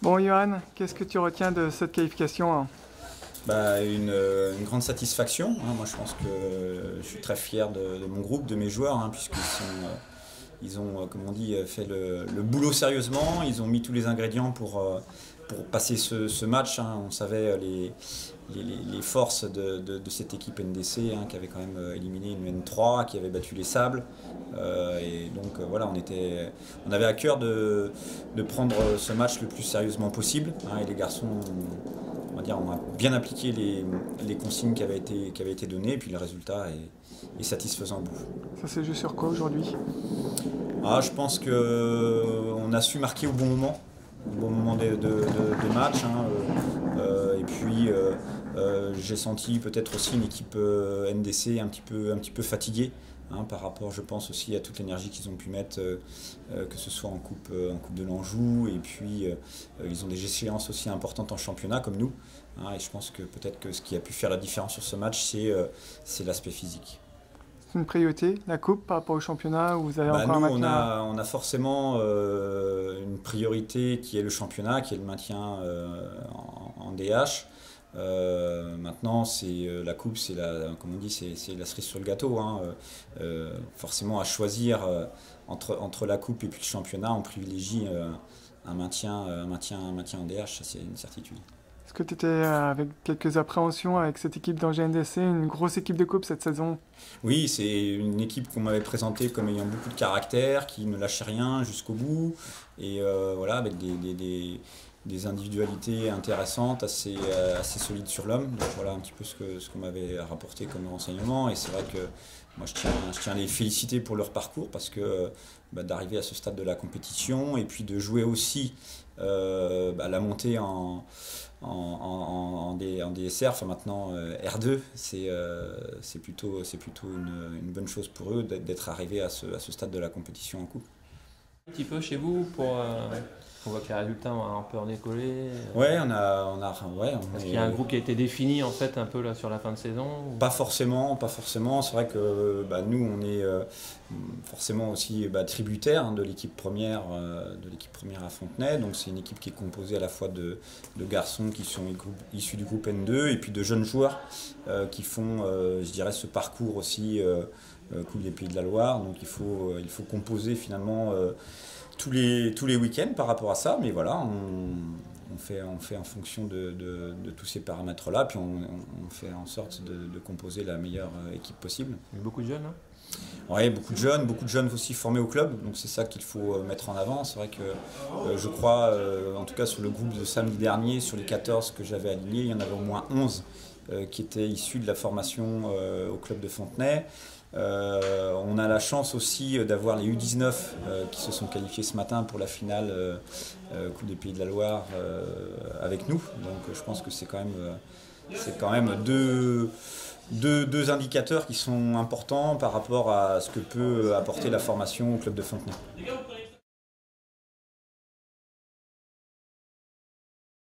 Bon, Johan, qu'est-ce que tu retiens de cette qualification, hein? Une grande satisfaction, hein. Moi, je pense que je suis très fier de mon groupe, de mes joueurs, hein, ils ont, comme on dit, fait le boulot sérieusement. Ils ont mis tous les ingrédients pour passer ce match, hein. On savait les forces de cette équipe NDC, hein, qui avait quand même éliminé une N3, qui avait battu les Sables. Voilà, on avait à cœur de prendre ce match le plus sérieusement possible, hein, et les garçons, on va dire, on a bien appliqué les consignes qui avaient été données, et puis le résultat est satisfaisant au bout. Ça s'est joué sur quoi aujourd'hui? Je pense qu'on a su marquer au bon moment de match, hein, et puis j'ai senti peut-être aussi une équipe NDC un petit peu fatiguée, hein, par rapport, je pense, aussi à toute l'énergie qu'ils ont pu mettre, que ce soit en coupe de l'Anjou, et puis ils ont des échéances aussi importantes en championnat comme nous, hein, et je pense que peut-être que ce qui a pu faire la différence sur ce match, c'est l'aspect physique. C'est une priorité, la coupe, par rapport au championnat, où vous avez encore Nous, un maintien? on a forcément une priorité qui est le championnat, qui est le maintien en DH. Maintenant, la coupe, comme on dit, c'est la cerise sur le gâteau, hein. Forcément, à choisir entre la coupe et puis le championnat, on privilégie un maintien en DH, ça c'est une certitude. Est-ce que tu étais avec quelques appréhensions avec cette équipe d'Angers NDC, une grosse équipe de coupe cette saison? Oui, c'est une équipe qu'on m'avait présentée comme ayant beaucoup de caractère, qui ne lâchait rien jusqu'au bout, et voilà, avec des individualités intéressantes, assez solides sur l'homme. Donc voilà un petit peu ce qu'on m'avait rapporté comme renseignement, et c'est vrai que moi je tiens à les féliciter pour leur parcours, parce que d'arriver à ce stade de la compétition, et puis de jouer aussi la montée en DSR, enfin maintenant R2, c'est plutôt une bonne chose pour eux d'être arrivés à ce stade de la compétition en coupe. Un petit peu chez vous on voit que les résultats ont un peu redécollé. Ouais, Est-ce qu'il y a un groupe qui a été défini en fait un peu là sur la fin de saison ou... Pas forcément. C'est vrai que nous on est forcément aussi tributaire, hein, de l'équipe première à Fontenay. Donc c'est une équipe qui est composée à la fois de garçons qui sont issus du groupe N2, et puis de jeunes joueurs qui font, je dirais, ce parcours aussi Coupe des Pays de la Loire. Donc il faut composer finalement tous les week-ends par rapport à ça, mais voilà, on fait en fonction de tous ces paramètres-là, puis on fait en sorte de composer la meilleure équipe possible. Il y a beaucoup de jeunes, hein? Oui, beaucoup de jeunes aussi formés au club, donc c'est ça qu'il faut mettre en avant. C'est vrai que je crois, en tout cas sur le groupe de samedi dernier, sur les 14 que j'avais alignés, il y en avait au moins 11 qui étaient issus de la formation au club de Fontenay. On a la chance aussi d'avoir les U19 qui se sont qualifiés ce matin pour la finale Coupe des Pays de la Loire avec nous. Donc je pense que c'est quand même deux indicateurs qui sont importants par rapport à ce que peut apporter la formation au club de Fontenay.